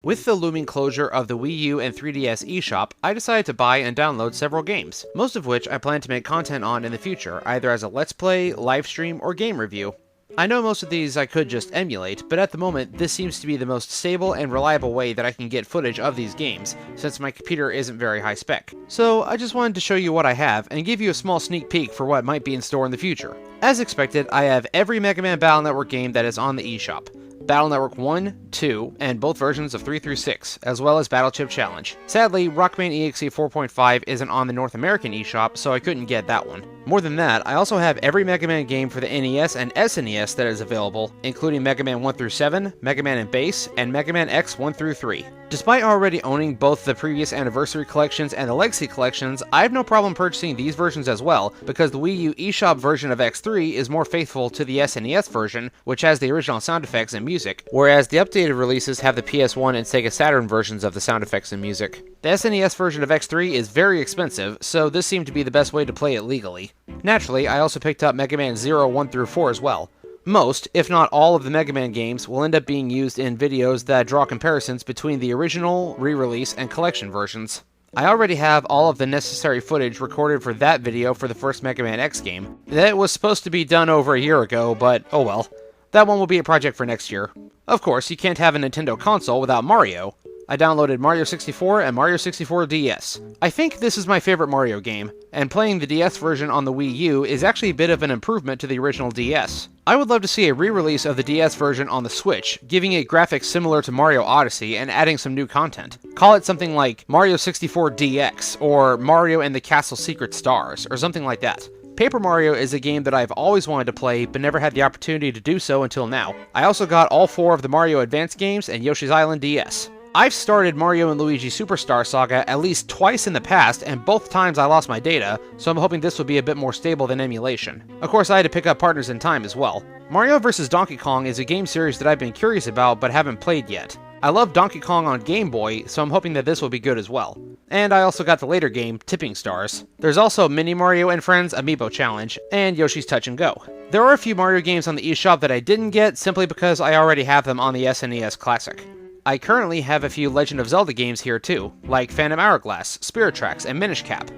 With the looming closure of the Wii U and 3DS eShop, I decided to buy and download several games, most of which I plan to make content on in the future, either as a Let's Play, live stream, or game review. I know most of these I could just emulate, but at the moment this seems to be the most stable and reliable way that I can get footage of these games, since my computer isn't very high spec. So I just wanted to show you what I have, and give you a small sneak peek for what might be in store in the future. As expected, I have every Mega Man Battle Network game that is on the eShop. Battle Network 1, 2, and both versions of 3 through 6, as well as Battle Chip Challenge. Sadly, Rockman EXE 4.5 isn't on the North American eShop, so I couldn't get that one. More than that, I also have every Mega Man game for the NES and SNES that is available, including Mega Man 1 through 7, Mega Man and Base, and Mega Man X 1 through 3. Despite already owning both the previous Anniversary collections and the Legacy collections, I have no problem purchasing these versions as well, because the Wii U eShop version of X3 is more faithful to the SNES version, which has the original sound effects and music, whereas the updated releases have the PS1 and Sega Saturn versions of the sound effects and music. The SNES version of X3 is very expensive, so this seemed to be the best way to play it legally. Naturally, I also picked up Mega Man 0, 1 through 4 as well. Most, if not all, of the Mega Man games will end up being used in videos that draw comparisons between the original, re-release, and collection versions. I already have all of the necessary footage recorded for that video for the first Mega Man X game. That was supposed to be done over a year ago, but oh well. That one will be a project for next year. Of course, you can't have a Nintendo console without Mario. I downloaded Mario 64 and Mario 64 DS. I think this is my favorite Mario game, and playing the DS version on the Wii U is actually a bit of an improvement to the original DS. I would love to see a re-release of the DS version on the Switch, giving it graphics similar to Mario Odyssey and adding some new content. Call it something like Mario 64 DX, or Mario and the Castle Secret Stars, or something like that. Paper Mario is a game that I've always wanted to play, but never had the opportunity to do so until now. I also got all 4 of the Mario Advance games and Yoshi's Island DS. I've started Mario & Luigi Superstar Saga at least twice in the past, and both times I lost my data, so I'm hoping this will be a bit more stable than emulation. Of course, I had to pick up Partners in Time as well. Mario vs. Donkey Kong is a game series that I've been curious about but haven't played yet. I love Donkey Kong on Game Boy, so I'm hoping that this will be good as well. And I also got the later game, Tipping Stars. There's also Mini Mario and Friends Amiibo Challenge, and Yoshi's Touch and Go. There are a few Mario games on the eShop that I didn't get simply because I already have them on the SNES Classic. I currently have a few Legend of Zelda games here too, like Phantom Hourglass, Spirit Tracks, and Minish Cap.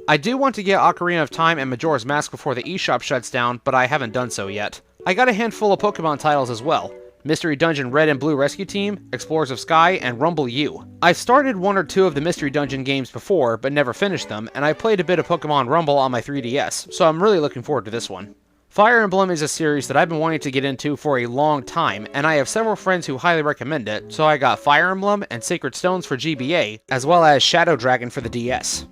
I do want to get Ocarina of Time and Majora's Mask before the eShop shuts down, but I haven't done so yet. I got a handful of Pokemon titles as well. Mystery Dungeon Red and Blue Rescue Team, Explorers of Sky, and Rumble U. I've started 1 or 2 of the Mystery Dungeon games before, but never finished them, and I played a bit of Pokemon Rumble on my 3DS, so I'm really looking forward to this one. Fire Emblem is a series that I've been wanting to get into for a long time, and I have several friends who highly recommend it, so I got Fire Emblem and Sacred Stones for GBA, as well as Shadow Dragon for the DS.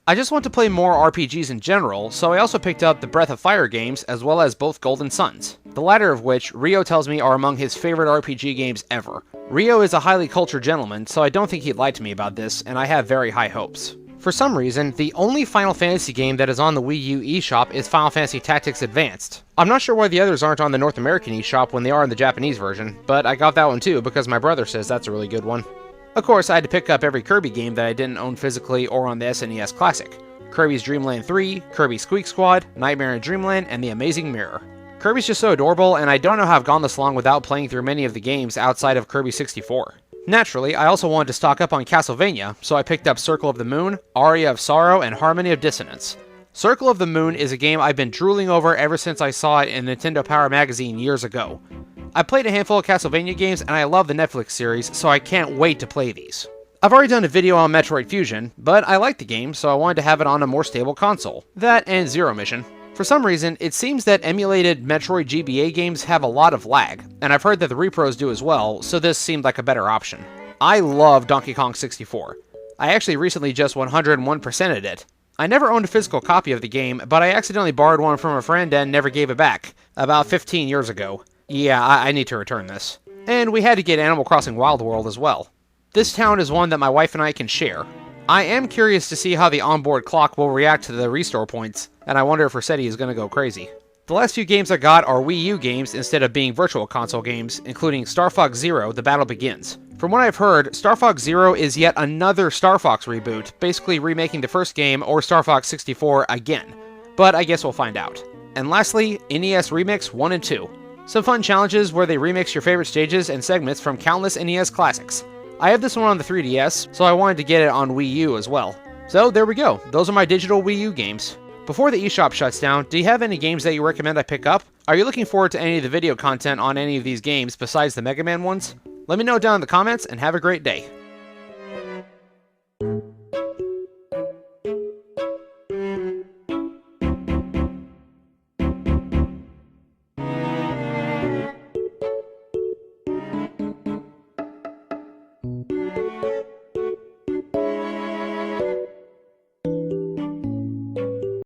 I just want to play more RPGs in general, so I also picked up the Breath of Fire games, as well as both Golden Suns. The latter of which, Rio tells me are among his favorite RPG games ever. Rio is a highly cultured gentleman, so I don't think he'd lie to me about this, and I have very high hopes. For some reason, the only Final Fantasy game that is on the Wii U eShop is Final Fantasy Tactics Advanced. I'm not sure why the others aren't on the North American eShop when they are in the Japanese version, but I got that one too because my brother says that's a really good one. Of course, I had to pick up every Kirby game that I didn't own physically or on the SNES Classic. Kirby's Dream Land 3, Kirby Squeak Squad, Nightmare in Dreamland, and The Amazing Mirror. Kirby's just so adorable, and I don't know how I've gone this long without playing through many of the games outside of Kirby 64. Naturally, I also wanted to stock up on Castlevania, so I picked up Circle of the Moon, Aria of Sorrow, and Harmony of Dissonance. Circle of the Moon is a game I've been drooling over ever since I saw it in Nintendo Power magazine years ago. I played a handful of Castlevania games, and I love the Netflix series, so I can't wait to play these. I've already done a video on Metroid Fusion, but I like the game, so I wanted to have it on a more stable console. That and Zero Mission. For some reason, it seems that emulated Metroid GBA games have a lot of lag, and I've heard that the repros do as well, so this seemed like a better option. I love Donkey Kong 64. I actually recently just 101%ed it. I never owned a physical copy of the game, but I accidentally borrowed one from a friend and never gave it back, about 15 years ago. Yeah, I need to return this. And we had to get Animal Crossing Wild World as well. This town is one that my wife and I can share. I am curious to see how the onboard clock will react to the restore points, and I wonder if Rossetti is going to go crazy. The last few games I got are Wii U games instead of being Virtual Console games, including Star Fox Zero: The Battle Begins. From what I've heard, Star Fox Zero is yet another Star Fox reboot, basically remaking the first game or Star Fox 64 again. But I guess we'll find out. And lastly, NES Remix 1 and 2. Some fun challenges where they remix your favorite stages and segments from countless NES classics. I have this one on the 3DS, so I wanted to get it on Wii U as well. So there we go, those are my digital Wii U games. Before the eShop shuts down, do you have any games that you recommend I pick up? Are you looking forward to any of the video content on any of these games besides the Mega Man ones? Let me know down in the comments, and have a great day.